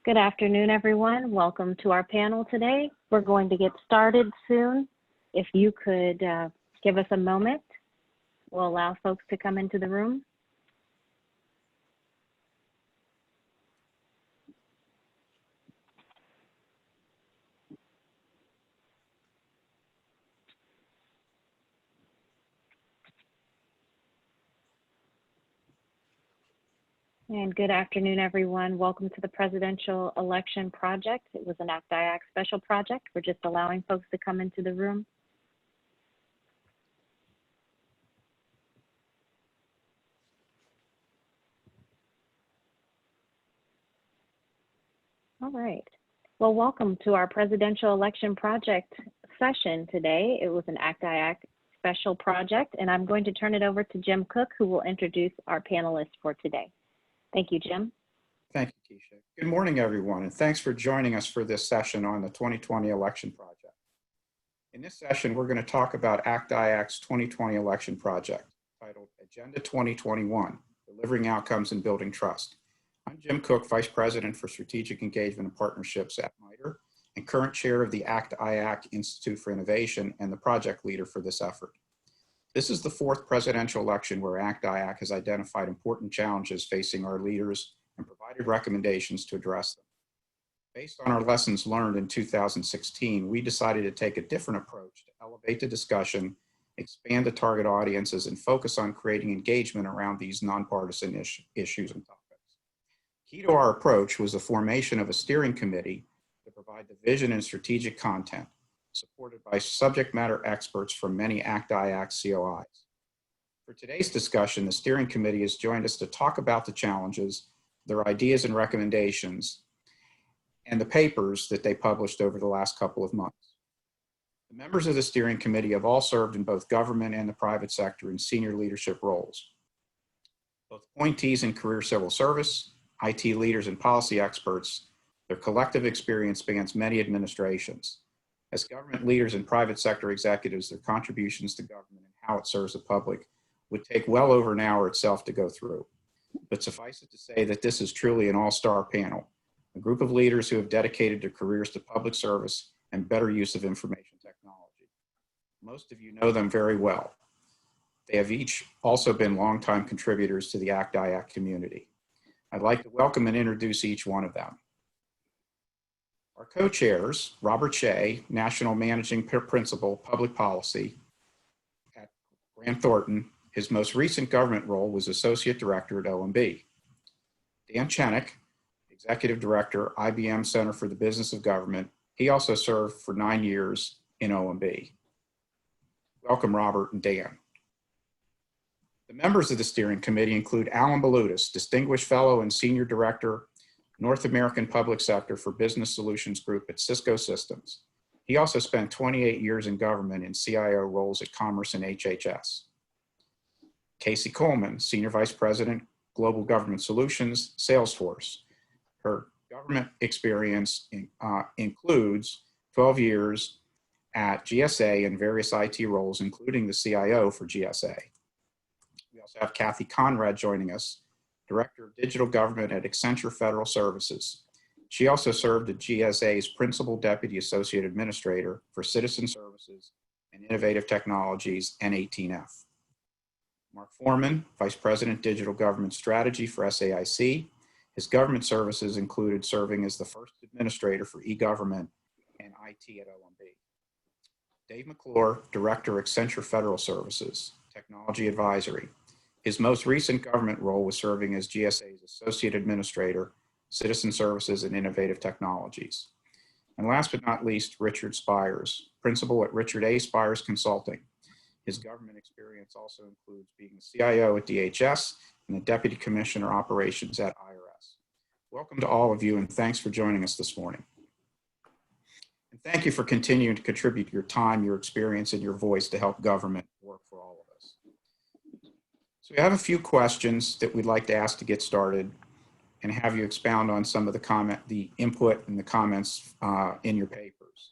Good afternoon, everyone. Welcome to our panel today. We're going to get started soon. If you could give us a moment, we'll allow folks to come into the room. And good afternoon, everyone. Welcome to the Presidential Election Project. It was an ACT-IAC special project. We're just allowing folks to come into the room. All right. Well, welcome to our Presidential Election Project session today. It was an ACT-IAC special project, and I'm going to turn it over to Jim Cook, who will introduce our panelists for today. Thank you, Jim. Thank you, Keisha. Good morning, everyone, and thanks for joining us for this session on the 2020 election project. In this session, we're going to talk about ACT-IAC's 2020 election project, titled Agenda 2021, Delivering Outcomes and Building Trust. I'm Jim Cook, Vice President for Strategic Engagement and Partnerships at MITRE, and current chair of the ACT-IAC Institute for Innovation and the project leader for this effort. This is the fourth presidential election where ACT-IAC has identified important challenges facing our leaders and provided recommendations to address them. Based on our lessons learned in 2016, we decided to take a different approach to elevate the discussion, expand the target audiences, and focus on creating engagement around these nonpartisan issues and topics. Key to our approach was the formation of a steering committee to provide the vision and strategic content, supported by subject matter experts from many ACT-IAC COIs. For today's discussion, the steering committee has joined us to talk about the challenges, their ideas and recommendations, and the papers that they published over the last couple of months. The members of the steering committee have all served in both government and the private sector in senior leadership roles. Both appointees in career civil service, IT leaders, and policy experts, their collective experience spans many administrations. As government leaders and private sector executives, their contributions to government and how it serves the public would take well over an hour itself to go through. But suffice it to say that this is truly an all-star panel, a group of leaders who have dedicated their careers to public service and better use of information technology. Most of you know them very well. They have each also been longtime contributors to the ACT-IAC community. I'd like to welcome and introduce each one of them. Our co-chairs, Robert Shea, National Managing Principal, Public Policy at Thornton. His most recent government role was Associate Director at OMB. Dan Chenok, Executive Director, IBM Center for the Business of Government. He also served for 9 years in OMB. Welcome, Robert and Dan. The members of the steering committee include Alan Balutis, Distinguished Fellow and Senior Director, North American Public Sector for Business Solutions Group at Cisco Systems. He also spent 28 years in government in CIO roles at Commerce and HHS. Casey Coleman, Senior Vice President, Global Government Solutions, Salesforce. Her government experience includes 12 years at GSA in various IT roles, including the CIO for GSA. We also have Kathy Conrad joining us, Director of Digital Government at Accenture Federal Services. She also served as GSA's Principal Deputy Associate Administrator for Citizen Services and Innovative Technologies, N18F. Mark Forman, Vice President, Digital Government Strategy for SAIC. His government services included serving as the first administrator for e-government and IT at OMB. Dave McClure, Director, Accenture Federal Services, Technology Advisory. His most recent government role was serving as GSA's Associate Administrator, Citizen Services and Innovative Technologies. And last but not least, Richard Spires, Principal at Richard A. Spires Consulting. His government experience also includes being the CIO at DHS and the Deputy Commissioner Operations at IRS. Welcome to all of you, and thanks for joining us this morning. And thank you for continuing to contribute your time, your experience, and your voice to help government work for all of us. So we have a few questions that we'd like to ask to get started and have you expound on some of the input and the comments in your papers.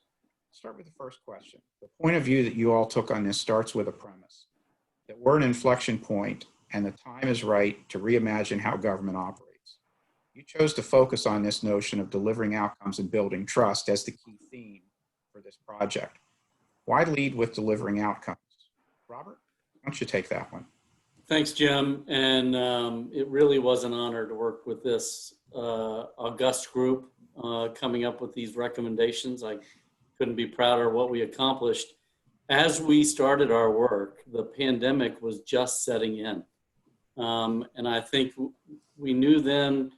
Start with the first question. The point of view that you all took on this starts with a premise that we're an inflection point and the time is right to reimagine how government operates. You chose to focus on this notion of delivering outcomes and building trust as the key theme for this project. Why lead with delivering outcomes? Robert, why don't you take that one? Thanks, Jim. And it really was an honor to work with this august group coming up with these recommendations. I couldn't be prouder of what we accomplished. As we started our work, the pandemic was just setting in. And I think we knew then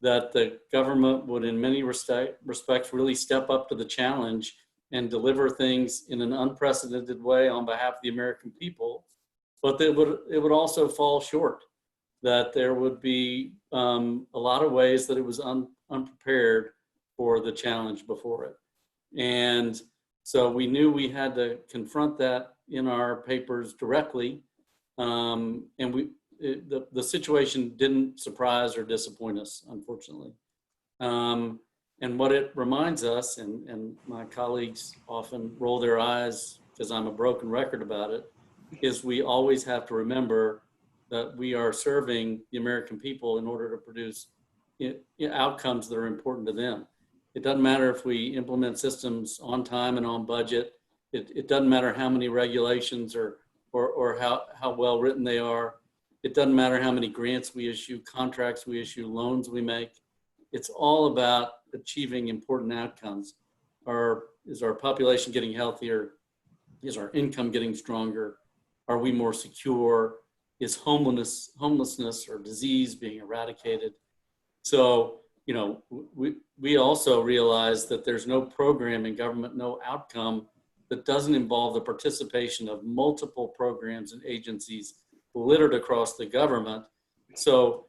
that the government would, in many respects, really step up to the challenge and deliver things in an unprecedented way on behalf of the American people. But it would also fall short, that there would be a lot of ways that it was unprepared for the challenge before it. And so we knew we had to confront that in our papers directly. And the situation didn't surprise or disappoint us, unfortunately. And what it reminds us, and my colleagues often roll their eyes because I'm a broken record about it, is we always have to remember that we are serving the American people in order to produce outcomes that are important to them. It doesn't matter if we implement systems on time and on budget. It doesn't matter how many regulations or how well written they are. It doesn't matter how many grants we issue, contracts we issue, loans we make. It's all about achieving important outcomes. Is our population getting healthier? Is our income getting stronger? Are we more secure? Is homelessness or disease being eradicated? So, you know, we also realize that there's no program in government, no outcome that doesn't involve the participation of multiple programs and agencies littered across the government. So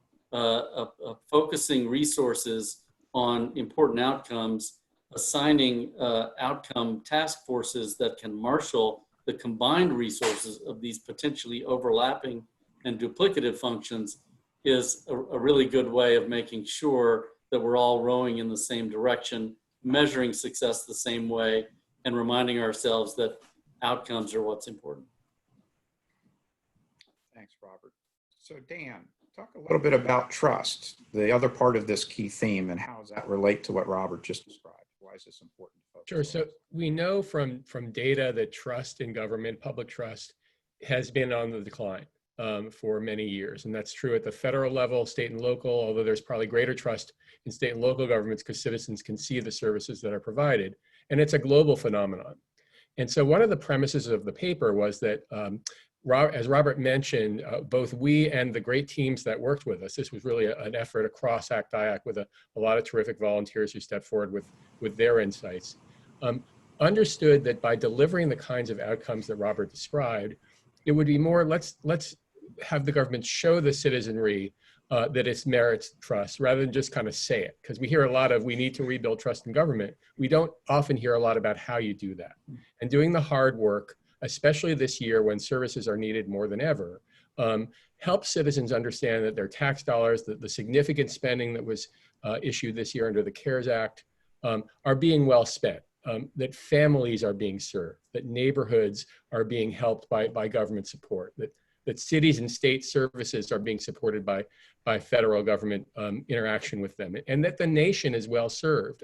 focusing resources on important outcomes, assigning outcome task forces that can marshal the combined resources of these potentially overlapping and duplicative functions is a really good way of making sure that we're all rowing in the same direction, measuring success the same way, and reminding ourselves that outcomes are what's important. Thanks, Robert. So Dan, talk a little bit about trust, the other part of this key theme, and how does that relate to what Robert just described? Why is this important? Sure. So we know from data that trust in government, public trust, has been on the decline for many years. And that's true at the federal level, state and local, although there's probably greater trust in state and local governments because citizens can see the services that are provided. And it's a global phenomenon. And so one of the premises of the paper was that, as Robert mentioned, both we and the great teams that worked with us, this was really an effort across ACT-IAC with a lot of terrific volunteers who stepped forward with their insights, understood that by delivering the kinds of outcomes that Robert described, it would be more, let's have the government show the citizenry that it merits trust rather than just kind of say it. Because we hear a lot of, we need to rebuild trust in government. We don't often hear a lot about how you do that. And doing the hard work, especially this year when services are needed more than ever, help citizens understand that their tax dollars, the significant spending that was issued this year under the CARES Act, are being well spent, that families are being served, that neighborhoods are being helped by government support, that cities and state services are being supported by federal government interaction with them, and that the nation is well served.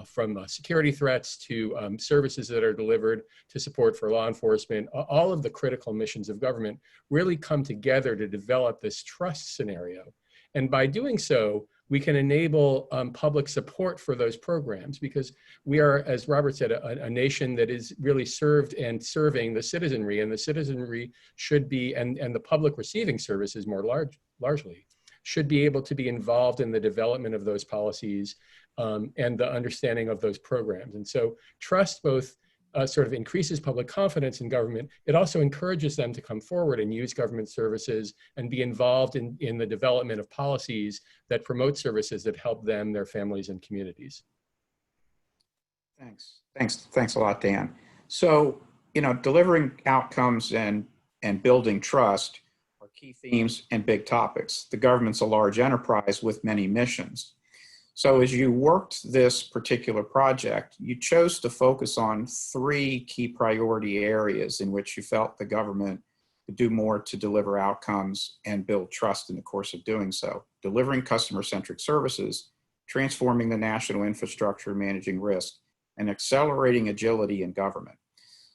From security threats to services that are delivered to support for law enforcement, all of the critical missions of government really come together to develop this trust scenario. And by doing so, we can enable public support for those programs because we are, as Robert said, a nation that is really served and serving the citizenry, and the citizenry should be, and the public receiving services more largely, should be able to be involved in the development of those policies and the understanding of those programs. And so trust both sort of increases public confidence in government. It also encourages them to come forward and use government services and be involved in the development of policies that promote services that help them, their families, and communities. Thanks a lot, Dan. So, you know, delivering outcomes and building trust are key themes and big topics. The government's a large enterprise with many missions. So as you worked this particular project, you chose to focus on 3 key priority areas in which you felt the government do more to deliver outcomes and build trust in the course of doing so, delivering customer-centric services, transforming the national infrastructure, managing risk, and accelerating agility in government.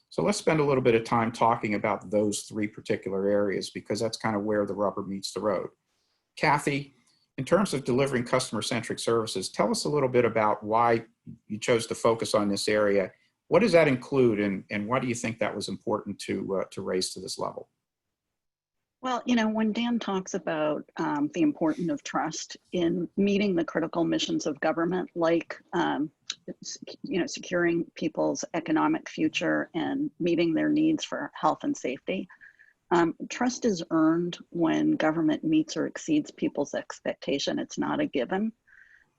So let's spend a little bit of time talking about those three particular areas, because that's kind of where the rubber meets the road. Kathy, in terms of delivering customer-centric services, tell us a little bit about why you chose to focus on this area. What does that include, and why do you think that was important to raise to this level? Well, you know, when Dan talks about the importance of trust in meeting the critical missions of government, like, you know, securing people's economic future and meeting their needs for health and safety, trust is earned when government meets or exceeds people's expectation. It's not a given.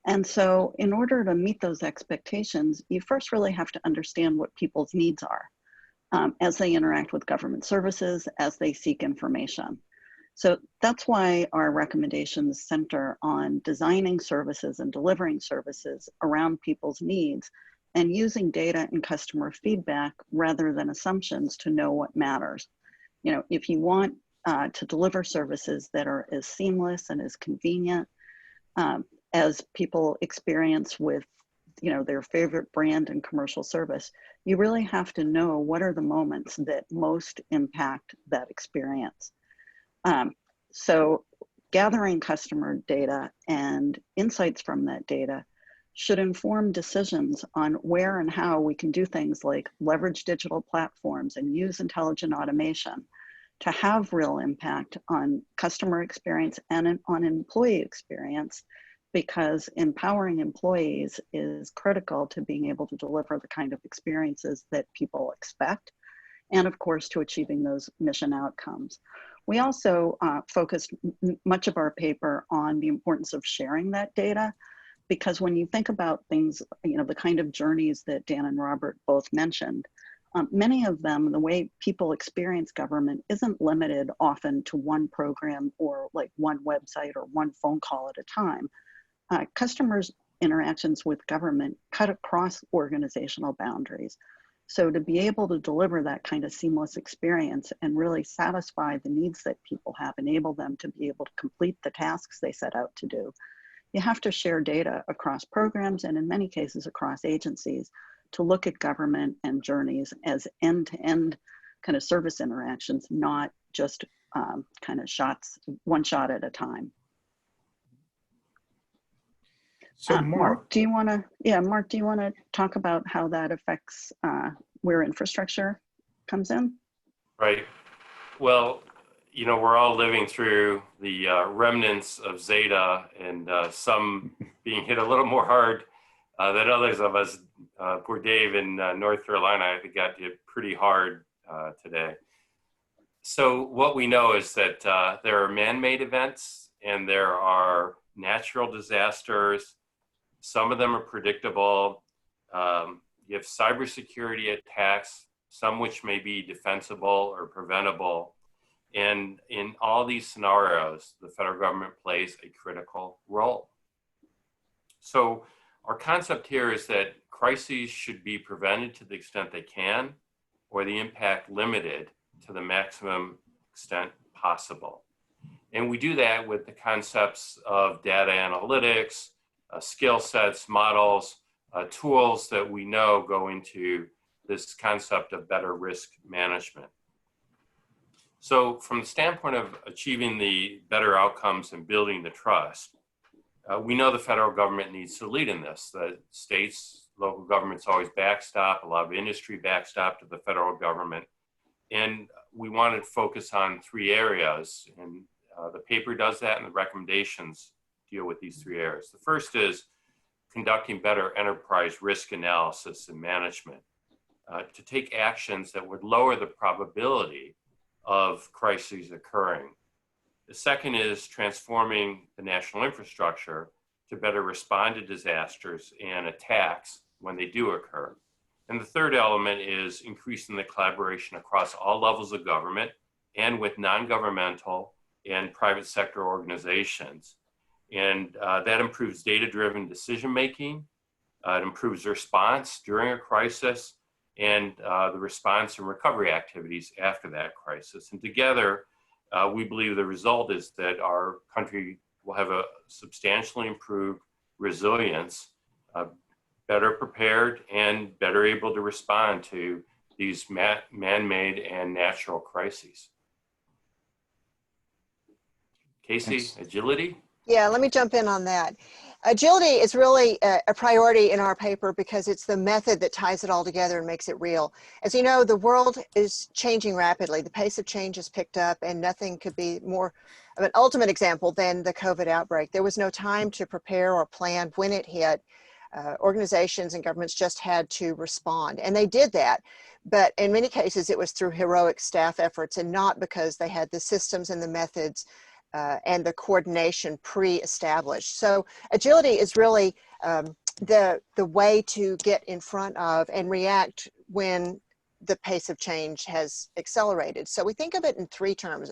And so in order to meet those expectations, you first really have to understand what people's needs are. As they interact with government services, as they seek information. So that's why our recommendations center on designing services and delivering services around people's needs and using data and customer feedback rather than assumptions to know what matters. You know, if you want to deliver services that are as seamless and as convenient as people experience with, you know, their favorite brand and commercial service, you really have to know what are the moments that most impact that experience. So gathering customer data and insights from that data should inform decisions on where and how we can do things like leverage digital platforms and use intelligent automation to have real impact on customer experience and on employee experience, because empowering employees is critical to being able to deliver the kind of experiences that people expect, and of course to achieving those mission outcomes. We also focused much of our paper on the importance of sharing that data, because when you think about things, you know, the kind of journeys that Dan and Robert both mentioned, many of them, the way people experience government isn't limited often to one program or like one website or one phone call at a time. Customers' interactions with government cut across organizational boundaries. So to be able to deliver that kind of seamless experience and really satisfy the needs that people have, enable them to be able to complete the tasks they set out to do, you have to share data across programs and in many cases across agencies to look at government and journeys as end-to-end kind of service interactions, not just kind of shots, one shot at a time. So Mark, do you want to? Mark, do you want to talk about how that affects where infrastructure comes in? Right. Well, you know, we're all living through the remnants of Zeta, and some being hit a little more hard than others of us. Poor Dave in North Carolina, I think, got hit pretty hard today. So what we know is that there are man-made events and there are natural disasters. Some of them are predictable. You have cybersecurity attacks, some which may be defensible or preventable. And in all these scenarios, the federal government plays a critical role. So our concept here is that crises should be prevented to the extent they can, or the impact limited to the maximum extent possible. And we do that with the concepts of data analytics, skill sets, models, tools that we know go into this concept of better risk management. So from the standpoint of achieving the better outcomes and building the trust, we know the federal government needs to lead in this. The states, local governments always backstop, a lot of industry backstop to the federal government. And we wanted to focus on three areas, and the paper does that, and the recommendations deal with these three areas. The first is conducting better enterprise risk analysis and management to take actions that would lower the probability of crises occurring. The second is transforming the national infrastructure to better respond to disasters and attacks when they do occur. And the third element is increasing the collaboration across all levels of government and with non-governmental and private sector organizations. And that improves data-driven decision-making. It improves response during a crisis, and the response and recovery activities after that crisis. And together, we believe the result is that our country will have a substantially improved resilience, better prepared, and better able to respond to these man-made and natural crises. Casey, Thanks. agility? Yeah, let me jump in on that. Agility is really a priority in our paper because it's the method that ties it all together and makes it real. As you know, the world is changing rapidly. The pace of change has picked up, and nothing could be more of an ultimate example than the COVID outbreak. There was no time to prepare or plan when it hit. Organizations and governments just had to respond, and they did that. But in many cases, it was through heroic staff efforts and not because they had the systems and the methods and the coordination pre-established. So agility is really the way to get in front of and react when the pace of change has accelerated. So we think of it in three terms: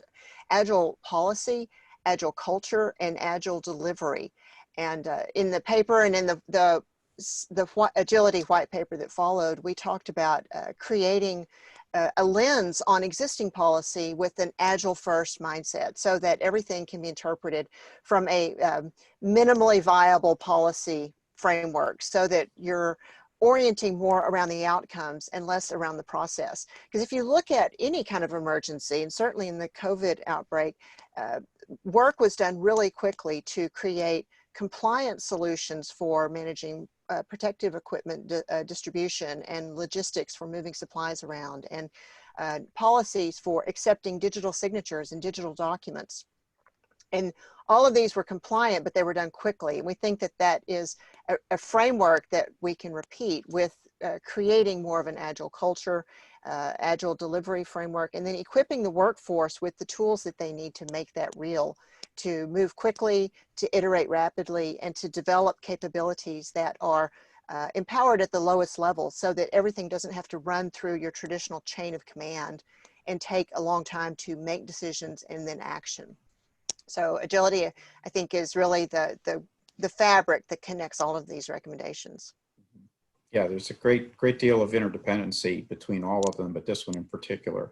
agile policy, agile culture, and agile delivery. And in the paper and in the agility white paper that followed, we talked about creating a lens on existing policy with an agile first mindset so that everything can be interpreted from a minimally viable policy framework so that you're orienting more around the outcomes and less around the process. Because if you look at any kind of emergency, and certainly in the COVID outbreak, work was done really quickly to create compliance solutions for managing protective equipment distribution and logistics for moving supplies around, and policies for accepting digital signatures and digital documents. And all of these were compliant, but they were done quickly. And we think that that is a framework that we can repeat with creating more of an agile culture, agile delivery framework, and then equipping the workforce with the tools that they need to make that real, to move quickly, to iterate rapidly, and to develop capabilities that are empowered at the lowest level so that everything doesn't have to run through your traditional chain of command and take a long time to make decisions and then action. So agility, I think, is really the fabric that connects all of these recommendations. Yeah, there's a great deal of interdependency between all of them, but this one in particular.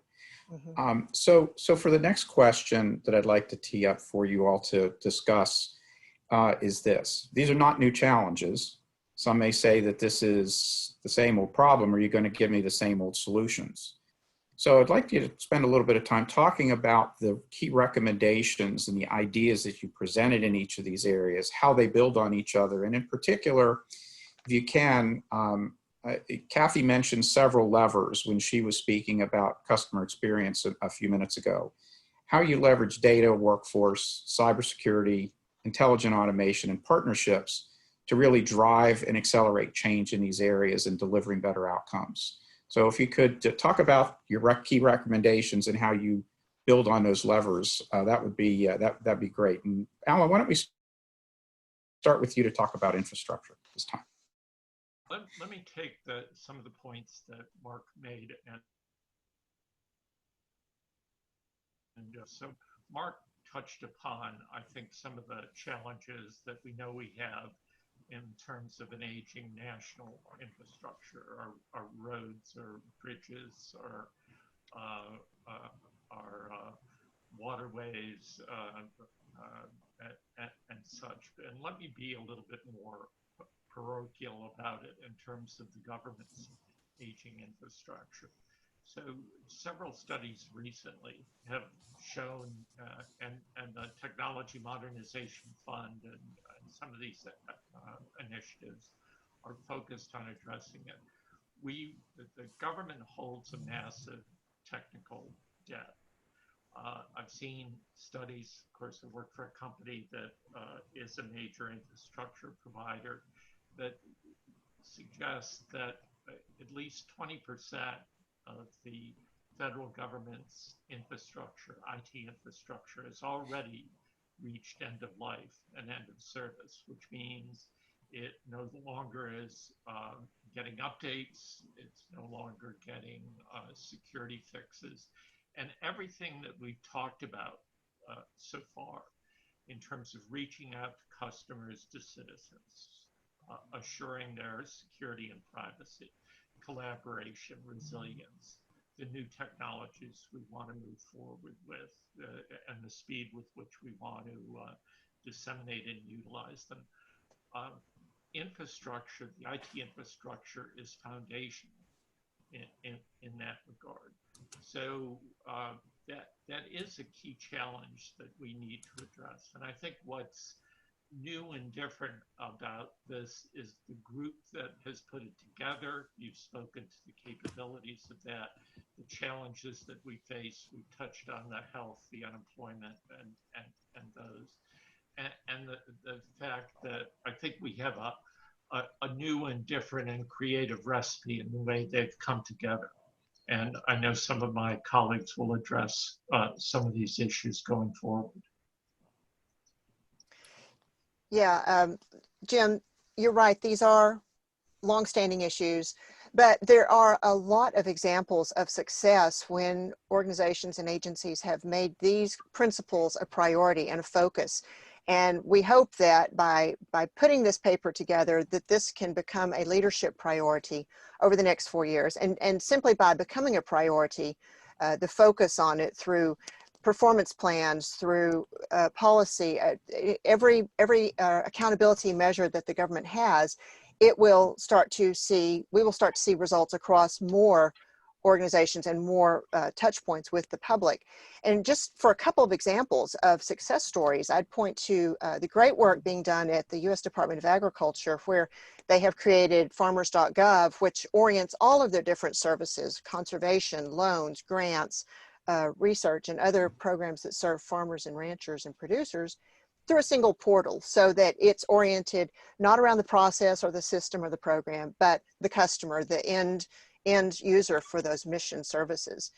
Mm-hmm. So for the next question that I'd like to tee up for you all to discuss is this. These are not new challenges. Some may say that this is the same old problem. Are you going to give me the same old solutions? So I'd like you to spend a little bit of time talking about the key recommendations and the ideas that you presented in each of these areas, how they build on each other, and in particular, if you can, Kathy mentioned several levers when she was speaking about customer experience a few minutes ago. How you leverage data, workforce, cybersecurity, intelligent automation, and partnerships to really drive and accelerate change in these areas and delivering better outcomes. So if you could talk about your key recommendations and how you build on those levers, that would be that'd be great. And Alan, why don't we start with you to talk about infrastructure this time? Let me take some of the points that Mark made, and so Mark touched upon, I think, some of the challenges that we know we have in terms of an aging national infrastructure, our roads or bridges or our waterways and such. And let me be a little bit more parochial about it in terms of the government's aging infrastructure. So several studies recently have shown, and the Technology Modernization Fund and some of these initiatives are focused on addressing it. The government holds a massive technical debt. I've seen studies, of course, I work for a company that is a major infrastructure provider, that suggests that at least 20% of the federal government's infrastructure, IT infrastructure, has already reached end of life and end of service, which means it no longer is getting updates, it's no longer getting security fixes, and everything that we've talked about so far in terms of reaching out to customers, to citizens, assuring their security and privacy, collaboration, resilience, the new technologies we want to move forward with, and the speed with which we want to disseminate and utilize them. Infrastructure, the IT infrastructure is foundational in that regard. So that is a key challenge that we need to address. And I think what's new and different about this is the group that has put it together. You've spoken to the capabilities of that, the challenges that we face. We touched on the health, the unemployment, and those. And the fact that I think we have a new and different and creative recipe in the way they've come together. And I know some of my colleagues will address some of these issues going forward. Yeah, Jim, you're right. These are longstanding issues, but there are a lot of examples of success when organizations and agencies have made these principles a priority and a focus. And we hope that by putting this paper together, that this can become a leadership priority over the next 4 years. And simply by becoming a priority, the focus on it through performance plans, through policy, every accountability measure that the government has, we will start to see results across more organizations and more touch points with the public. And just for a couple of examples of success stories, I'd point to the great work being done at the U.S. Department of Agriculture, where they have created farmers.gov, which orients all of their different services, conservation, loans, grants, research, and other programs that serve farmers and ranchers and producers through a single portal, so that it's oriented not around the process or the system or the program, but the customer, the end user for those mission services.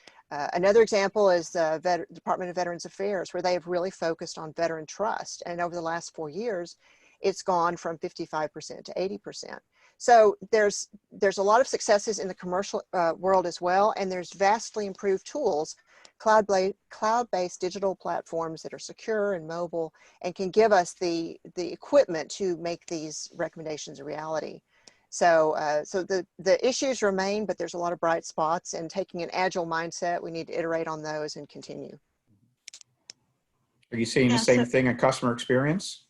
Another example is the Department of Veterans Affairs, where they have really focused on veteran trust. And over the last 4 years, it's gone from 55% to 80%. So there's a lot of successes in the commercial world as well, and there's vastly improved tools, cloud-based digital platforms that are secure and mobile and can give us the equipment to make these recommendations a reality. So the issues remain, but there's a lot of bright spots, and taking an agile mindset, we need to iterate on those and continue. Are you seeing the same thing in customer experience,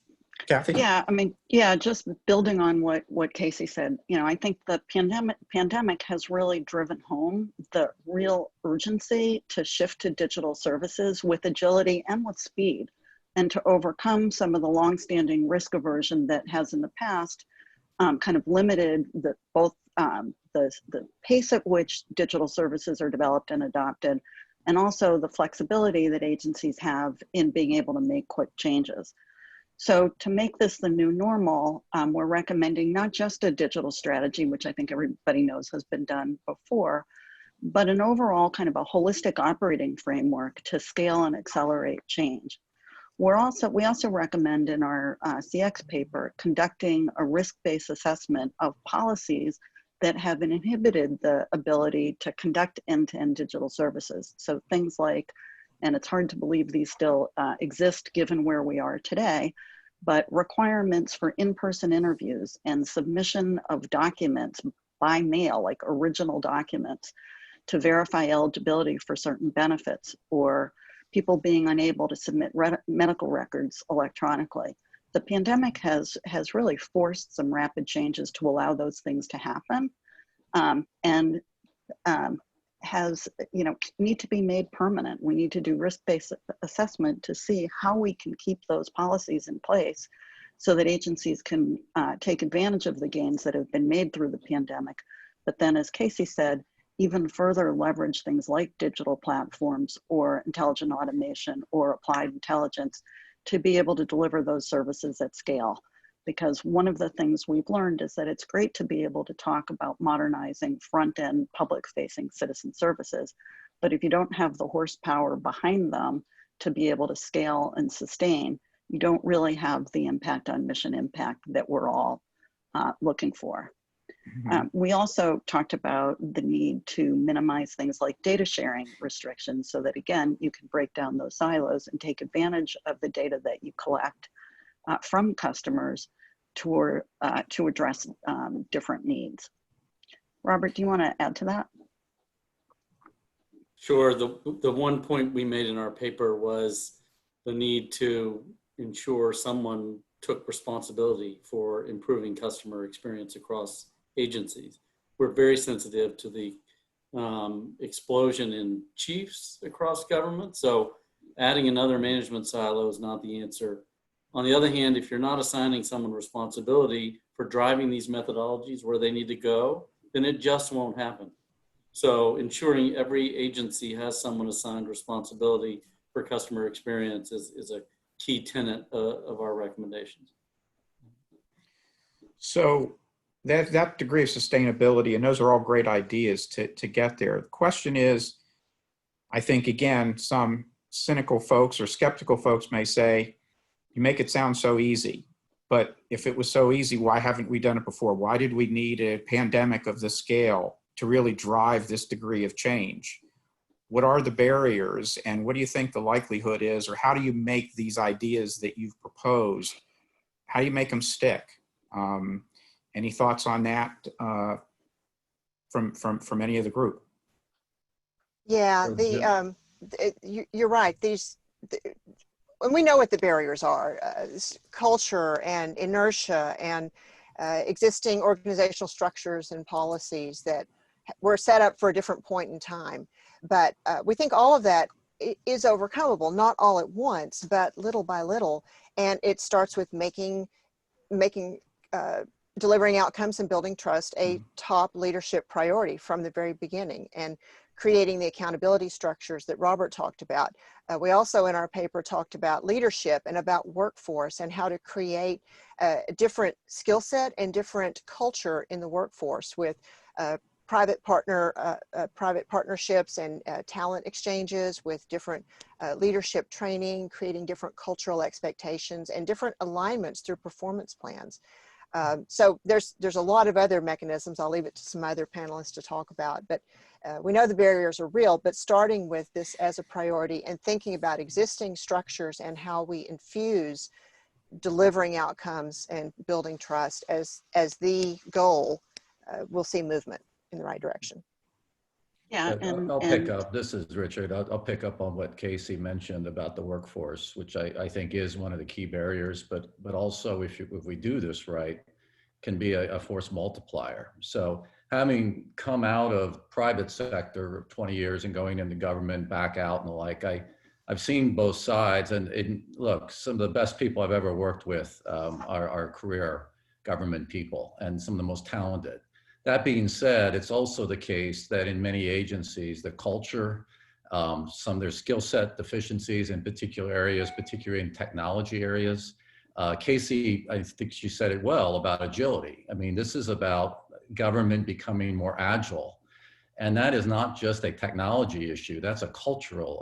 Kathy? Yeah, I mean, yeah, just building on what Casey said, I think the pandemic has really driven home the real urgency to shift to digital services with agility and with speed, and to overcome some of the longstanding risk aversion that has in the past kind of limited both the pace at which digital services are developed and adopted, and also the flexibility that agencies have in being able to make quick changes. So to make this the new normal, we're recommending not just a digital strategy, which I think everybody knows has been done before, but an overall kind of a holistic operating framework to scale and accelerate change. We also recommend in our CX paper conducting a risk-based assessment of policies that have inhibited the ability to conduct end-to-end digital services. So things like, and it's hard to believe these still exist given where we are today, but requirements for in-person interviews and submission of documents by mail, like original documents, to verify eligibility for certain benefits, or people being unable to submit medical records electronically. The pandemic has really forced some rapid changes to allow those things to happen, and need to be made permanent. We need to do risk-based assessment to see how we can keep those policies in place so that agencies can take advantage of the gains that have been made through the pandemic. But then, as Casey said, even further leverage things like digital platforms or intelligent automation or applied intelligence to be able to deliver those services at scale. Because one of the things we've learned is that it's great to be able to talk about modernizing front-end public-facing citizen services, but if you don't have the horsepower behind them to be able to scale and sustain, you don't really have the impact on mission impact that we're all looking for. We also talked about the need to minimize things like data sharing restrictions so that, again, you can break down those silos and take advantage of the data that you collect from customers to address different needs. Robert, do you want to add to that? Sure. The one point we made in our paper was the need to ensure someone took responsibility for improving customer experience across agencies. We're very sensitive to the explosion in chiefs across government. So adding another management silo is not the answer. On the other hand, if you're not assigning someone responsibility for driving these methodologies where they need to go, then it just won't happen. So ensuring every agency has someone assigned responsibility for customer experience is a key tenet of our recommendations. So that degree of sustainability, and those are all great ideas to get there. The question is, I think, again, some cynical folks or skeptical folks may say, you make it sound so easy, but if it was so easy, why haven't we done it before? Why did we need a pandemic of this scale to really drive this degree of change? What are the barriers, and what do you think the likelihood is, or how do you make these ideas that you've proposed, how do you make them stick? Any thoughts on that from any of the group? Yeah, you're right. And we know what the barriers are: culture and inertia and existing organizational structures and policies that were set up for a different point in time. But we think all of that is overcomable, not all at once, but little by little. And it starts with making delivering outcomes and building trust a top leadership priority from the very beginning, and creating the accountability structures that Robert talked about. We also in our paper talked about leadership and about workforce and how to create a different skill set and different culture in the workforce with private partnerships and talent exchanges, with different leadership training, creating different cultural expectations and different alignments through performance plans. So there's a lot of other mechanisms. I'll leave it to some other panelists to talk about, but we know the barriers are real, but starting with this as a priority and thinking about existing structures and how we infuse delivering outcomes and building trust as the goal, we'll see movement in the right direction. Yeah, I'll pick up. This is Richard. I'll pick up on what Casey mentioned about the workforce, which I think is one of the key barriers, but also if we do this right, can be a force multiplier. So having come out of private sector 20 years and going into government, back out and the like, I've seen both sides, and look, some of the best people I've ever worked with are career government people and some of the most talented. That being said, it's also the case that in many agencies, the culture, some of their skill set deficiencies in particular areas, particularly in technology areas. Casey, I think she said it well about agility. I mean, this is about government becoming more agile. And that is not just a technology issue, that's a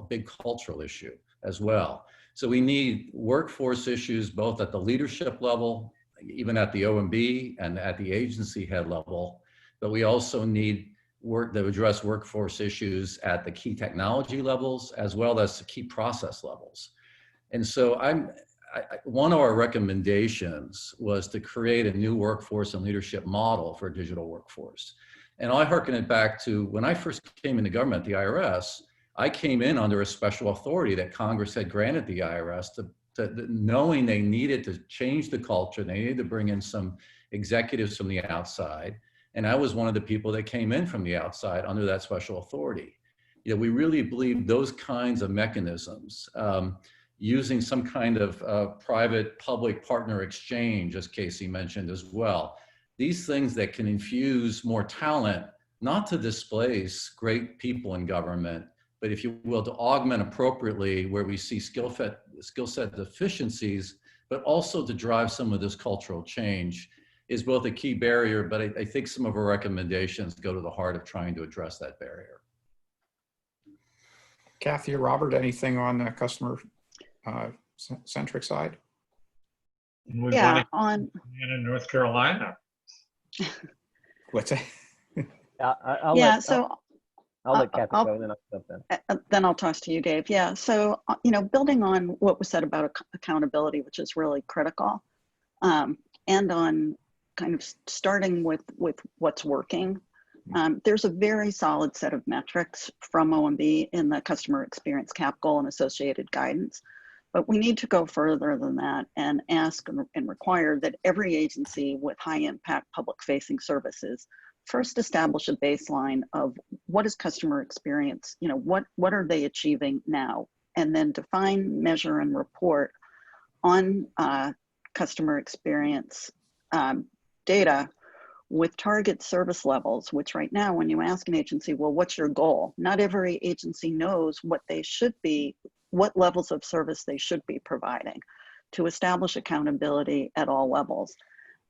big cultural issue as well. So we need workforce issues both at the leadership level, even at the OMB and at the agency head level. But we also need work that address workforce issues at the key technology levels as well as the key process levels. And so one of our recommendations was to create a new workforce and leadership model for a digital workforce. And I hearken it back to when I first came into government, the IRS, I came in under a special authority that Congress had granted the IRS knowing they needed to change the culture, they needed to bring in some executives from the outside. And I was one of the people that came in from the outside under that special authority. You know, we really believe those kinds of mechanisms, using some kind of private-public partner exchange, as Casey mentioned as well. These things that can infuse more talent, not to displace great people in government, but if you will, to augment appropriately where we see skill set deficiencies, but also to drive some of this cultural change, is both a key barrier, but I think some of our recommendations go to the heart of trying to address that barrier. Kathy or Robert, anything on the customer centric side? Yeah, in North Carolina. What's that? I'll let Kathy go, and then I'll jump in. Then I'll toss to you, Dave. Yeah, so, you know, building on what was said about accountability, which is really critical, and on kind of starting with what's working, There's a very solid set of metrics from OMB in the customer experience cap goal and associated guidance. But we need to go further than that and ask and require that every agency with high impact public facing services first establish a baseline of what is customer experience, what are they achieving now, and then define, measure, and report on customer experience data with target service levels, which right now, when you ask an agency, well, what's your goal? Not every agency knows what they should be, what levels of service they should be providing to establish accountability at all levels.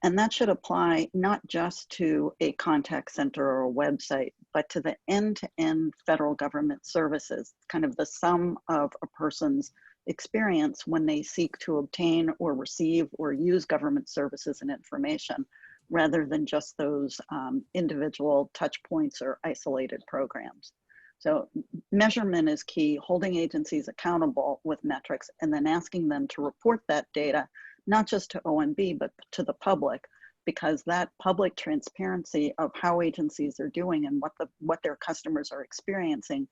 And that should apply not just to a contact center or a website, but to the end-to-end federal government services, kind of the sum of a person's experience when they seek to obtain or receive or use government services and information, rather than just those individual touch points or isolated programs. So measurement is key, holding agencies accountable with metrics and then asking them to report that data, not just to OMB, but to the public, because that public transparency of how agencies are doing and what their customers are experiencing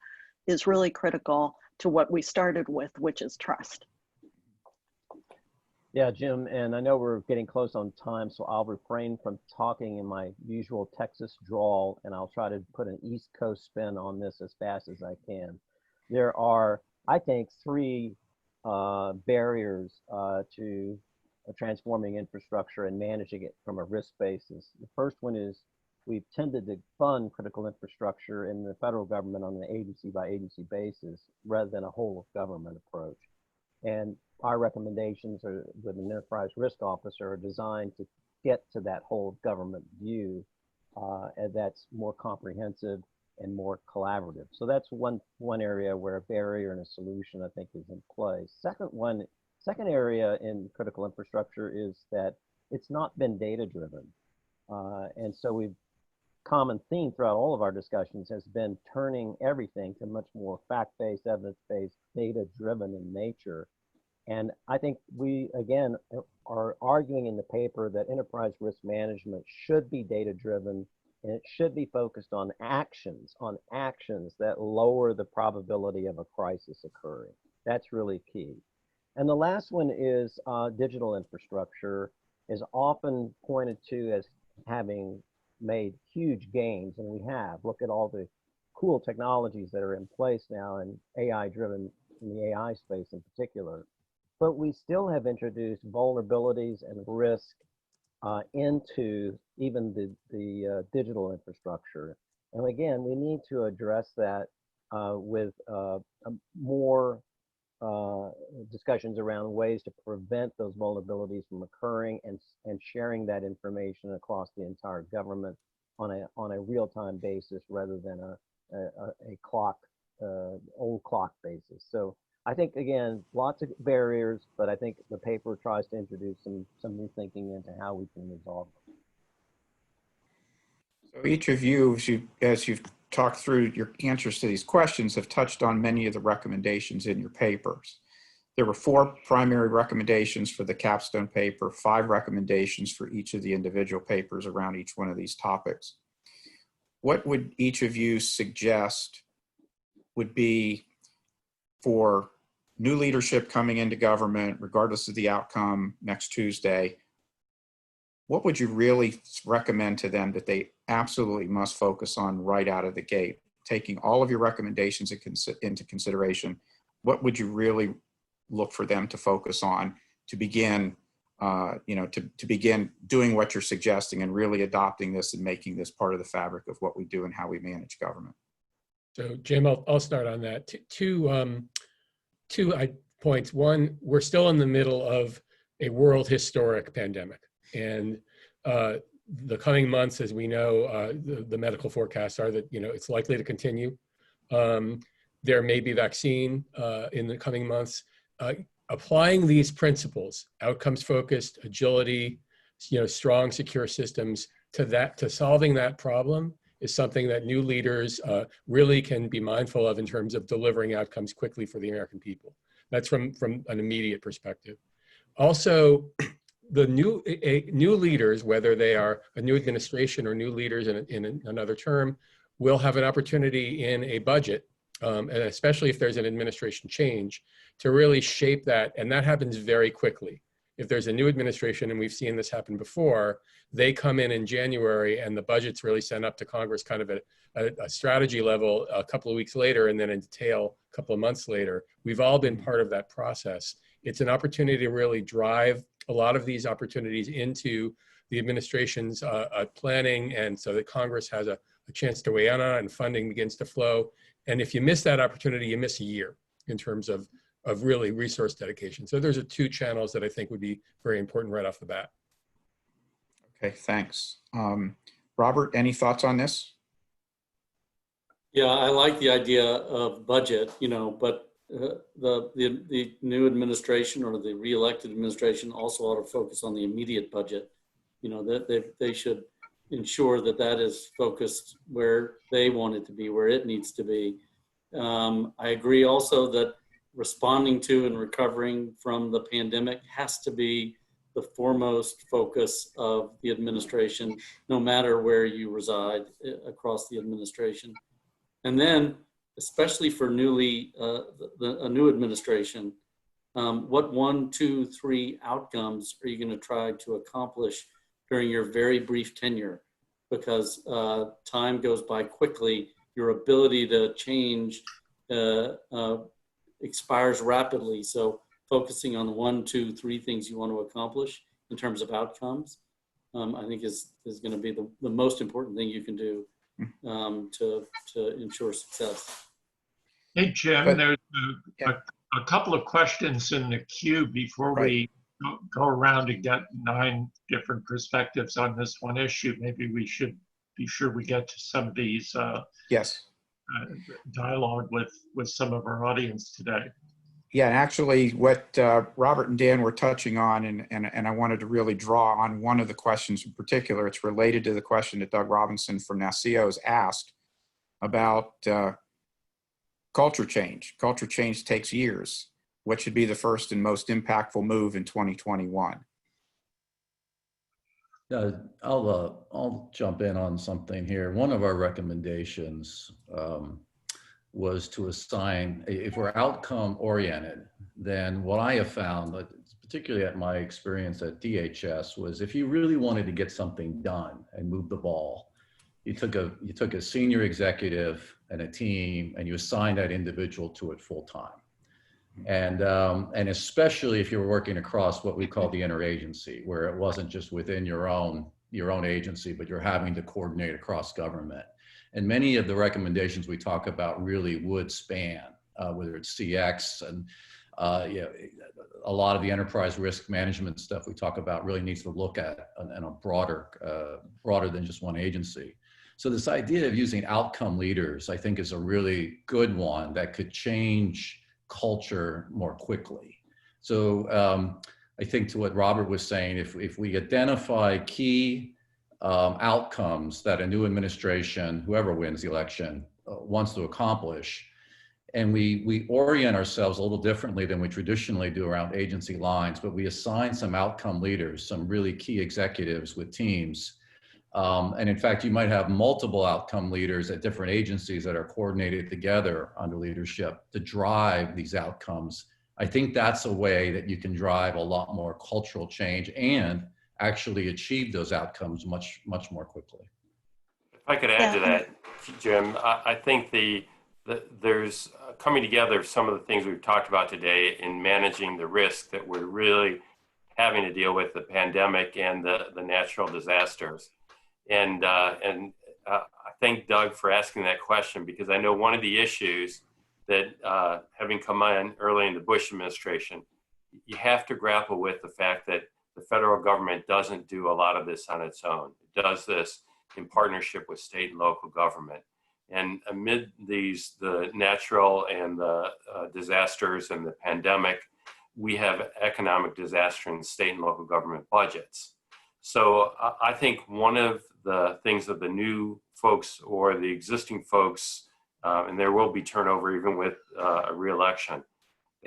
is really critical to what we started with, which is trust. Yeah, Jim, and I know we're getting close on time, so I'll refrain from talking in my usual Texas drawl, and I'll try to put an East Coast spin on this as fast as I can. There are, I think, three barriers to transforming infrastructure and managing it from a risk basis. The first one is we've tended to fund critical infrastructure in the federal government on an agency by agency basis rather than a whole of government approach. And our recommendations are, with an enterprise risk officer, are designed to get to that whole of government view, and that's more comprehensive and more collaborative. So that's one area where a barrier and a solution, I think, is in place. Second area in critical infrastructure is that it's not been data driven. And so common theme throughout all of our discussions has been turning everything to much more fact-based, evidence-based, data-driven in nature. And I think we, again, are arguing in the paper that enterprise risk management should be data-driven, and it should be focused on actions that lower the probability of a crisis occurring. That's really key. And the last one is digital infrastructure is often pointed to as having made huge gains, and we have. Look at all the cool technologies that are in place now and AI-driven in the AI space in particular. But we still have introduced vulnerabilities and risk into even the digital infrastructure. And again, we need to address that with more discussions around ways to prevent those vulnerabilities from occurring and sharing that information across the entire government on a real-time basis rather than old clock basis. So I think, again, lots of barriers, but I think the paper tries to introduce some new thinking into how we can resolve them. So each of you, as you've talked through your answers to these questions, have touched on many of the recommendations in your papers. There were 4 primary recommendations for the capstone paper, 5 recommendations for each of the individual papers around each one of these topics. What would each of you suggest would be for new leadership coming into government, regardless of the outcome next Tuesday? What would you really recommend to them that they absolutely must focus on right out of the gate? Taking all of your recommendations into consideration, what would you really look for them to focus on to begin, to begin doing what you're suggesting and really adopting this and making this part of the fabric of what we do and how we manage government? So Jim, I'll start on that. Two points. One, we're still in the middle of a world historic pandemic, and the coming months, as we know, the medical forecasts are that it's likely to continue. There may be vaccine in the coming months. Applying these principles, outcomes focused, agility, strong, secure systems to solving that problem is something that new leaders really can be mindful of in terms of delivering outcomes quickly for the American people. That's from an immediate perspective. Also, the new leaders, whether they are a new administration or new leaders in another term, will have an opportunity in a budget, and especially if there's an administration change, to really shape that. And that happens very quickly. If there's a new administration, and we've seen this happen before, they come in January and the budget's really sent up to Congress kind of a strategy level a couple of weeks later, and then in detail a couple of months later. We've all been part of that process. It's an opportunity to really drive a lot of these opportunities into the administration's planning, and so that Congress has a chance to weigh in on it and funding begins to flow. And if you miss that opportunity, you miss a year in terms of really resource dedication. So those are two channels that I think would be very important right off the bat. Okay, thanks. Robert, any thoughts on this? Yeah, I like the idea of budget, but the new administration or the re-elected administration also ought to focus on the immediate budget. That they should ensure that is focused where they want it to be, where it needs to be. I agree also that responding to and recovering from the pandemic has to be the foremost focus of the administration, no matter where you reside across the administration. And then, especially for a new administration, what 1, 2, 3 outcomes are you going to try to accomplish during your very brief tenure? Because time goes by quickly. Your ability to change expires rapidly. So focusing on the 1, 2, 3 things you want to accomplish in terms of outcomes, I think is going to be the most important thing you can do to ensure success. Hey, Jim, there's a couple of questions in the queue before we go around and get 9 different perspectives on this one issue. Maybe we should be sure we get to some of these dialogue with some of our audience today. Yeah, actually what Robert and Dan were touching on, and I wanted to really draw on one of the questions in particular. It's related to the question that Doug Robinson from NACIO has asked about culture change. Culture change takes years. What should be the first and most impactful move in 2021? I'll jump in on something here. One of our recommendations was to assign, if we're outcome oriented, then what I have found, particularly at my experience at DHS, was if you really wanted to get something done and move the ball, you took a senior executive and a team and you assigned that individual to it full time. And especially if you're working across what we call the interagency, where it wasn't just within your own agency, but you're having to coordinate across government. And many of the recommendations we talk about really would span, whether it's CX and a lot of the enterprise risk management stuff we talk about really needs to look at in a broader than just one agency. So this idea of using outcome leaders, I think, is a really good one that could change culture more quickly. So I think to what Robert was saying, if we identify key outcomes that a new administration, whoever wins the election, wants to accomplish, and we orient ourselves a little differently than we traditionally do around agency lines, but we assign some outcome leaders, some really key executives with teams. And in fact, you might have multiple outcome leaders at different agencies that are coordinated together under leadership to drive these outcomes. I think that's a way that you can drive a lot more cultural change and actually achieve those outcomes much more quickly. If I could add to that, Jim, I think there's coming together some of the things we've talked about today in managing the risk that we're really having to deal with, the pandemic and the natural disasters. And I thank Doug for asking that question, because I know one of the issues that having come in early in the Bush administration, you have to grapple with the fact that the federal government doesn't do a lot of this on its own. It does this in partnership with state and local government. And amid the natural and the disasters and the pandemic, we have economic disaster in state and local government budgets. So I think one of the things that the new folks or the existing folks, and there will be turnover even with a re-election,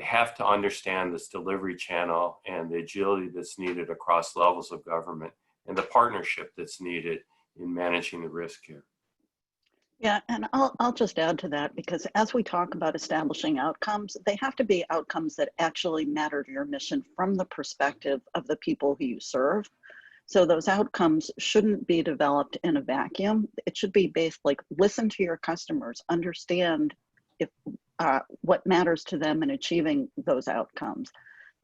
They have to understand this delivery channel and the agility that's needed across levels of government and the partnership that's needed in managing the risk here. Yeah, and I'll just add to that, because as we talk about establishing outcomes, they have to be outcomes that actually matter to your mission from the perspective of the people who you serve. So those outcomes shouldn't be developed in a vacuum. It should be based, like, listen to your customers, understand if what matters to them in achieving those outcomes,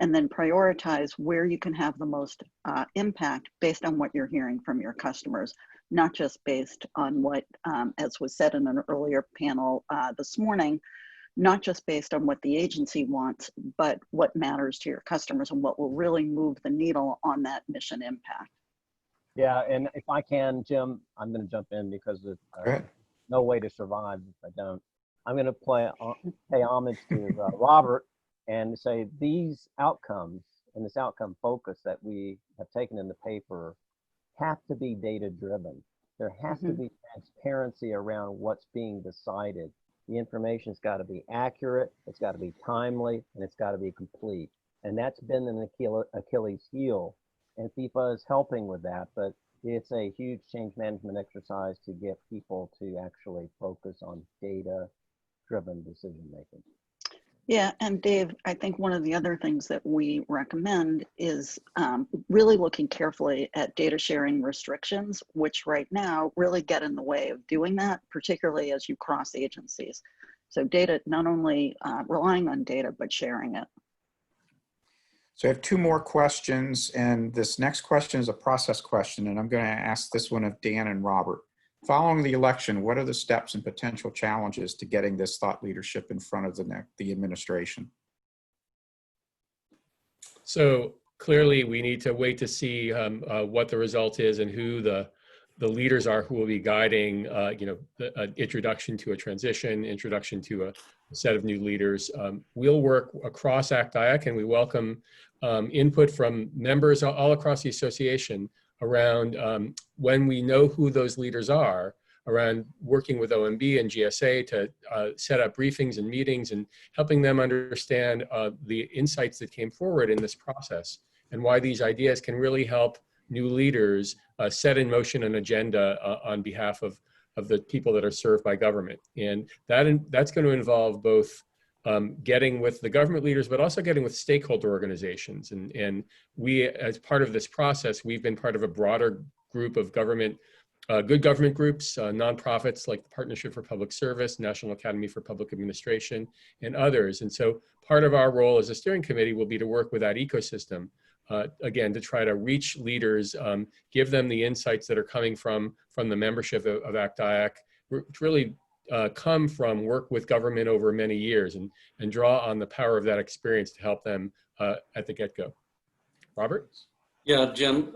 and then prioritize where you can have the most impact based on what you're hearing from your customers, not just based on what, as was said in an earlier panel this morning, not just based on what the agency wants, but what matters to your customers and what will really move the needle on that mission impact. Yeah, and if I can, Jim, I'm going to jump in because there's no way to survive if I don't. I'm going to pay homage to Robert and say these outcomes and this outcome focus that we have taken in the paper have to be data driven. There has to be transparency around what's being decided. The information's got to be accurate, it's got to be timely, and it's got to be complete. And that's been an Achilles heel, and FIFA is helping with that, but it's a huge change management exercise to get people to actually focus on data-driven decision making. Yeah, and Dave, I think one of the other things that we recommend is really looking carefully at data sharing restrictions, which right now really get in the way of doing that, particularly as you cross agencies. So data, not only relying on data, but sharing it. So I have two more questions, and this next question is a process question, and I'm going to ask this one of Dan and Robert. Following the election, what are the steps and potential challenges to getting this thought leadership in front of the administration? So clearly, we need to wait to see what the result is and who the leaders are who will be guiding, the introduction to a transition, introduction to a set of new leaders. We'll work across ACT-IAC, and we welcome input from members all across the association around when we know who those leaders are, around working with OMB and GSA to set up briefings and meetings and helping them understand the insights that came forward in this process and why these ideas can really help new leaders set in motion an agenda on behalf of the people that are served by government. And that's going to involve both getting with the government leaders, but also getting with stakeholder organizations. And we, as part of this process, we've been part of a broader group of government, good government groups, nonprofits like the Partnership for Public Service, National Academy for Public Administration, and others. And so part of our role as a steering committee will be to work with that ecosystem, again, to try to reach leaders, give them the insights that are coming from the membership of ACT-IAC, which really come from work with government over many years and draw on the power of that experience to help them at the get-go. Robert? Yeah, Jim,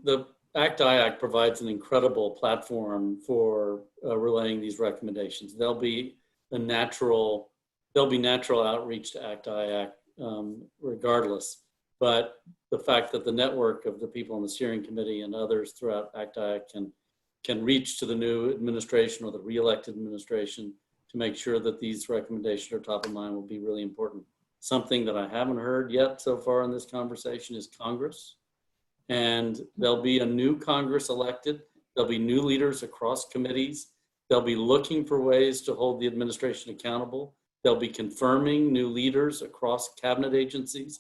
the ACT-IAC provides an incredible platform for relaying these recommendations. There'll be natural outreach to ACT-IAC regardless, but the fact that the network of the people on the steering committee and others throughout ACT-IAC can reach to the new administration or the re-elected administration to make sure that these recommendations are top of mind will be really important. Something that I haven't heard yet so far in this conversation is Congress. And there'll be a new Congress elected. There'll be new leaders across committees. They'll be looking for ways to hold the administration accountable. They'll be confirming new leaders across cabinet agencies.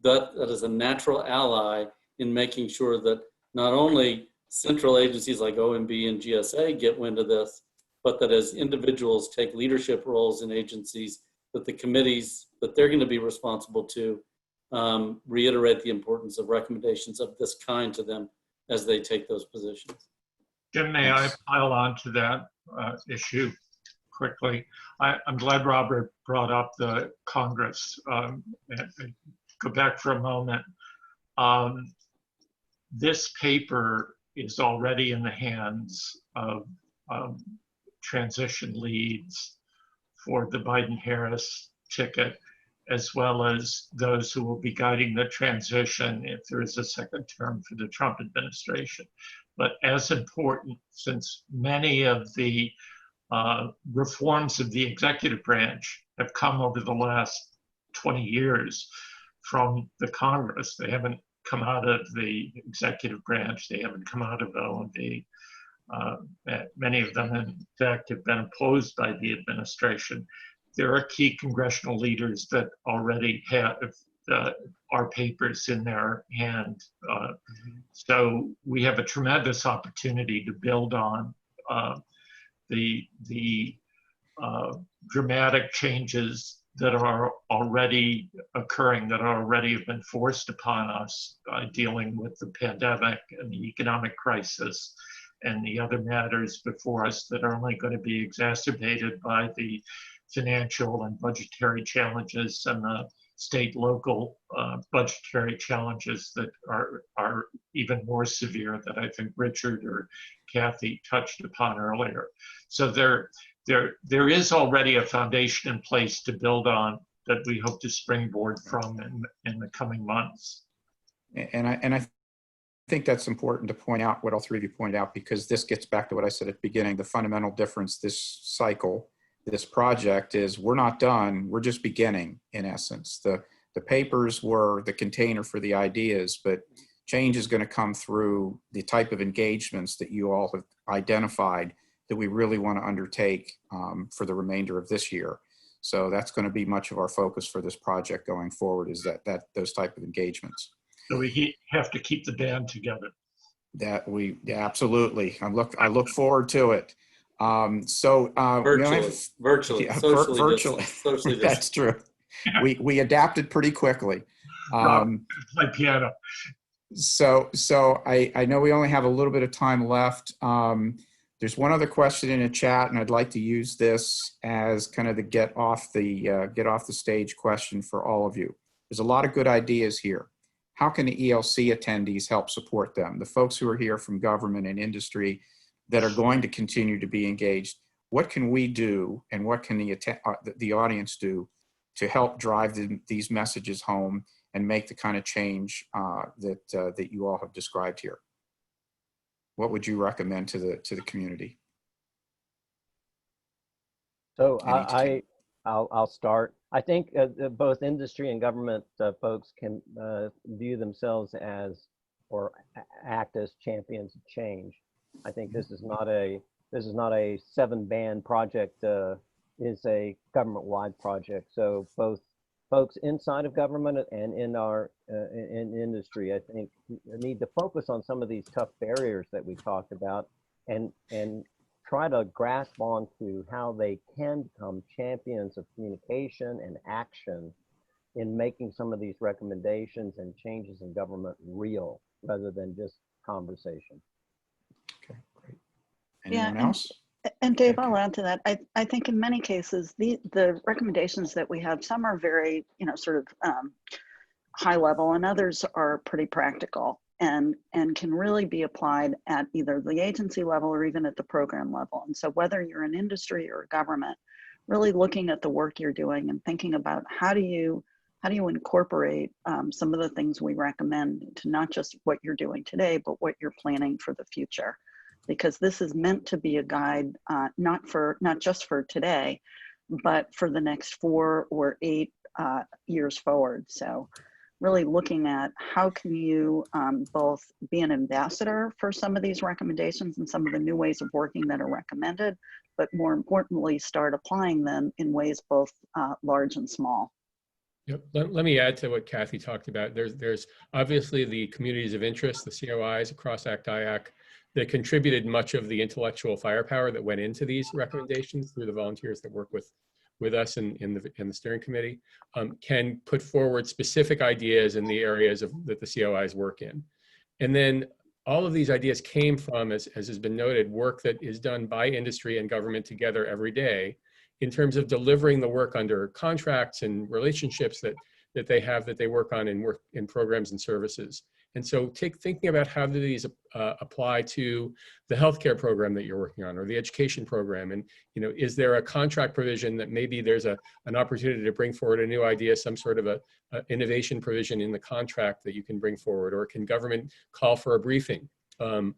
That is a natural ally in making sure that not only central agencies like OMB and GSA get wind of this, but that as individuals take leadership roles in agencies, that the committees that they're going to be responsible to reiterate the importance of recommendations of this kind to them as they take those positions. Jim, may I pile on to that issue quickly? I'm glad Robert brought up the Congress. And go back for a moment. This paper is already in the hands of transition leads for the Biden-Harris ticket, as well as those who will be guiding the transition if there is a second term for the Trump administration. But as important, since many of the reforms of the executive branch have come over the last 20 years from the Congress. They haven't come out of the executive branch. They haven't come out of L&D. Many of them, in fact, have been opposed by the administration. There are key congressional leaders that already have our papers in their hand. So we have a tremendous opportunity to build on the dramatic changes that are already occurring, that already have been forced upon us by dealing with the pandemic and the economic crisis and the other matters before us that are only going to be exacerbated by the financial and budgetary challenges and the state local budgetary challenges that are even more severe that I think Richard or Kathy touched upon earlier. So there is already a foundation in place to build on that we hope to springboard from in the coming months. And I think that's important to point out what all three of you pointed out, because this gets back to what I said at the beginning. The fundamental difference this cycle, this project, is we're not done. We're just beginning, in essence. The papers were the container for the ideas, but change is going to come through the type of engagements that you all have identified that we really want to undertake for the remainder of this year. So that's going to be much of our focus for this project going forward, is that those type of engagements. So we have to keep the band together. Absolutely. I look forward to it. Virtually, socially That's true. We adapted pretty quickly. Play piano. So I know we only have a little bit of time left. There's one other question in the chat, and I'd like to use this as kind of the get off the stage question for all of you. There's a lot of good ideas here. How can the ELC attendees help support them? The folks who are here from government and industry that are going to continue to be engaged, what can we do, and what can the audience do to help drive these messages home and make the kind of change that you all have described here? What would you recommend to the community? So I'll start. I think both industry and government folks can view themselves as or act as champions of change. I think this is not a 7-band project. Is a government-wide project. So both folks inside of government and in our in industry, I think, need to focus on some of these tough barriers that we talked about, and try to grasp onto how they can become champions of communication and action in making some of these recommendations and changes in government real, rather than just conversation. Okay, great. Anyone else? And Dave, I'll add to that. I think in many cases, the recommendations that we have, some are very, sort of high level, and others are pretty practical and can really be applied at either the agency level or even at the program level. And so whether you're in industry or government, really looking at the work you're doing and thinking about how do you incorporate some of the things we recommend to not just what you're doing today, but what you're planning for the future. Because this is meant to be a guide, not just for today, but for the next 4 or 8 years forward. So really looking at how can you both be an ambassador for some of these recommendations and some of the new ways of working that are recommended, but more importantly, start applying them in ways both large and small. Yep. Let me add to what Kathy talked about. There's obviously the communities of interest, the COIs across ACT-IAC, that contributed much of the intellectual firepower that went into these recommendations through the volunteers that work with us in the steering committee, can put forward specific ideas in the areas that the COIs work in. And then all of these ideas came from, as has been noted, work that is done by industry and government together every day in terms of delivering the work under contracts and relationships that they work on in programs and services. And so thinking about how do these apply to the healthcare program that you're working on, or the education program, and is there a contract provision that maybe there's an opportunity to bring forward a new idea, some sort of a innovation provision in the contract that you can bring forward, or can government call for a briefing from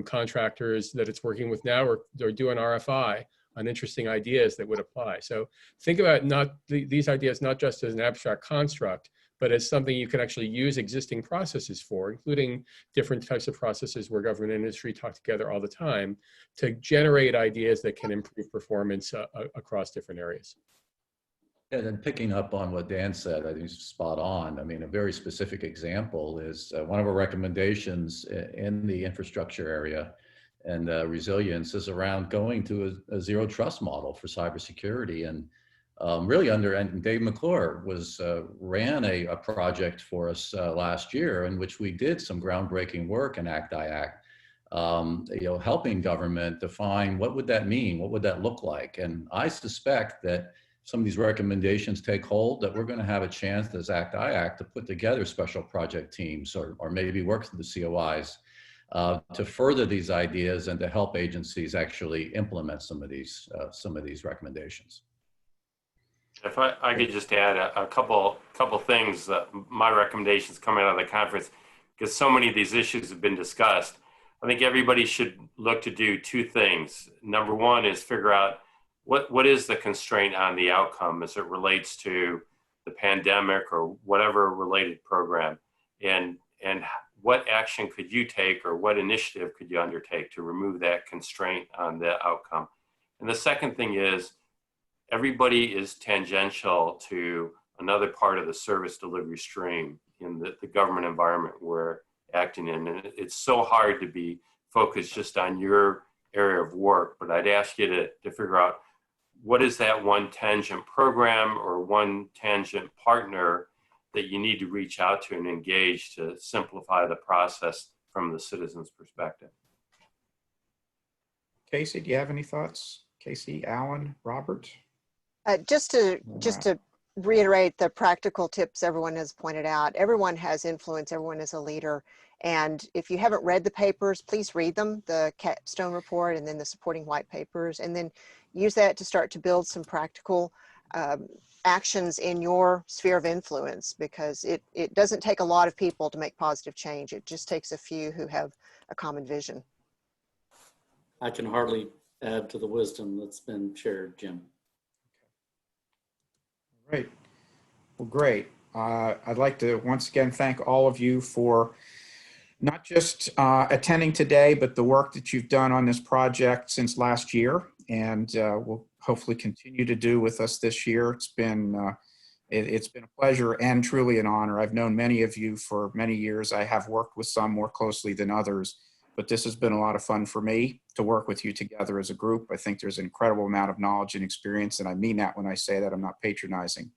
contractors that it's working with now, or do an RFI on interesting ideas that would apply. So think about these ideas not just as an abstract construct, but as something you can actually use existing processes for, including different types of processes where government and industry talk together all the time to generate ideas that can improve performance across different areas. And then picking up on what Dan said, I think he's spot on. I mean, a very specific example is one of our recommendations in the infrastructure area and resilience is around going to a zero trust model for cybersecurity. And really and Dave McClure ran a project for us last year in which we did some groundbreaking work in ACT-IAC, helping government define what would that mean, what would that look like. And I suspect that some of these recommendations take hold, that we're going to have a chance as ACT-IAC to put together special project teams or maybe work with the COIs to further these ideas and to help agencies actually implement some of these recommendations. If I could just add a couple things, my recommendations coming out of the conference, because so many of these issues have been discussed. I think everybody should look to do two things. Number one is figure out what is the constraint on the outcome as it relates to the pandemic or whatever related program, and what action could you take or what initiative could you undertake to remove that constraint on the outcome. And the second thing is everybody is tangential to another part of the service delivery stream in the government environment we're acting in. And it's so hard to be focused just on your area of work, but I'd ask you to figure out what is that one tangent program or one tangent partner that you need to reach out to and engage to simplify the process from the citizen's perspective. Casey, do you have any thoughts? Casey, Alan, Robert? Just to reiterate the practical tips everyone has pointed out, everyone has influence, everyone is a leader. And if you haven't read the papers, please read them, the capstone report and then the supporting white papers, and then use that to start to build some practical actions in your sphere of influence, because it doesn't take a lot of people to make positive change. It just takes a few who have a common vision. I can hardly add to the wisdom that's been shared, Jim. Great. Well, great. I'd like to once again thank all of you for not just attending today, but the work that you've done on this project since last year, and will hopefully continue to do with us this year. It's been a pleasure and truly an honor. I've known many of you for many years. I have worked with some more closely than others, but this has been a lot of fun for me to work with you together as a group. I think there's an incredible amount of knowledge and experience, and I mean that when I say that. I'm not patronizing.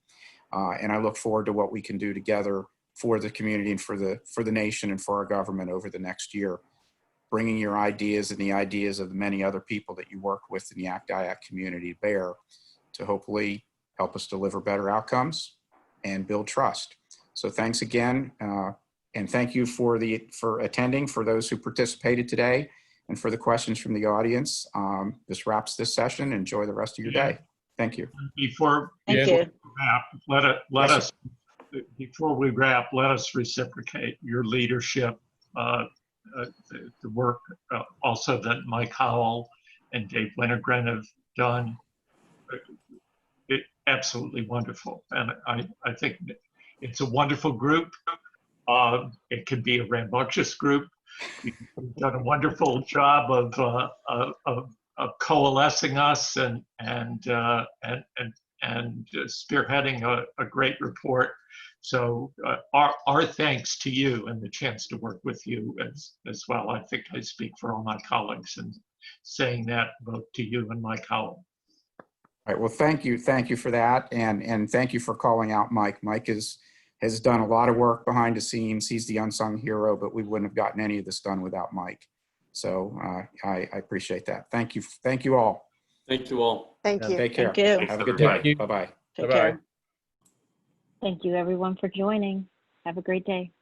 And I look forward to what we can do together for the community and for the nation and for our government over the next year, bringing your ideas and the ideas of the many other people that you work with in the ACT-IAC community to bear to hopefully help us deliver better outcomes and build trust. So thanks again. And thank you for attending, for those who participated today, and for the questions from the audience. This wraps this session. Enjoy the rest of your day. Thank you. Before we wrap, before we wrap, let us reciprocate your leadership, the work also that Mike Howell and Dave Wintergren have done. Absolutely wonderful. And I think it's a wonderful group. It could be a rambunctious group. You've done a wonderful job of coalescing us and spearheading a great report. So our thanks to you and the chance to work with you as well. I think I speak for all my colleagues in saying that, both to you and Mike Howell. All right. Well, thank you for that, and thank you for calling out Mike. Mike has done a lot of work behind the scenes. He's the unsung hero, but we wouldn't have gotten any of this done without Mike. So I appreciate that. Thank you. Thank you all. Thank you all. Thank you. Take care. Thank you. Have a good day. Bye-bye. Take care. Thank you everyone for joining. Have a great day.